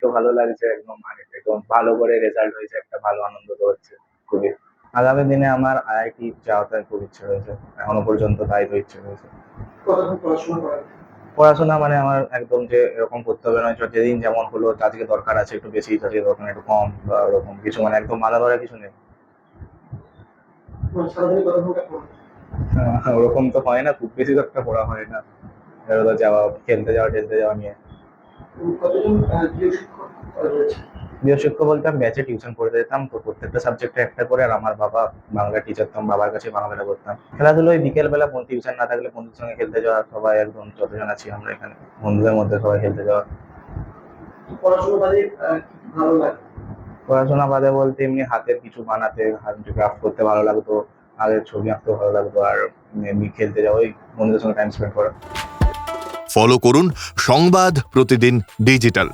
তো ভালো লাগছে একদম, মানে একদম ভালো করে রেজাল্ট হয়েছে, একটা ভালো আনন্দ তো হচ্ছে খুবই। আগামী দিনে আমার আইআইটি যাওয়াটা খুব ইচ্ছে রয়েছে, এখনো পর্যন্ত তাই তো ইচ্ছে রয়েছে। পড়াশোনা মানে আমার একদম যে এরকম করতে হবে নয়, যেদিন যেমন হলো, আজকে দরকার আছে একটু বেশি, আজকে দরকার একটু কম, বা ওরকম কিছু, মানে একদম মাথা ধরা কিছু নেই। ওরকম তো হয় না, খুব বেশি তো একটা পড়া হয় না, এবার তো যাওয়া, খেলতে যাওয়া, টেলতে যাওয়া নিয়ে। প্রিয় শিক্ষক বলতে আমি ব্যাচে টিউশন পড়তে যেতাম, তো প্রত্যেকটা সাবজেক্টে একটা করে, আর আমার বাবা বাংলা টিচার, তো আমি বাবার কাছে বাংলাটা করতাম। খেলাধুলো ওই বিকেল বেলা, টিউশন না থাকলে বন্ধুদের সঙ্গে খেলতে যাওয়া, সবাই একদম যতজন আছি আমরা এখানে বন্ধুদের মধ্যে সবাই খেলতে যাওয়া। পড়াশোনা বাদে বলতে এমনি হাতের কিছু বানাতে, হাত ক্রাফট করতে ভালো লাগতো, আগের ছবি আঁকতে ভালো লাগতো, আর এমনি খেলতে যাওয়া, ওই বন্ধুদের সঙ্গে টাইম স্পেন্ড করা। ফলো করুন সংবাদ প্রতিদিন ডিজিটাল।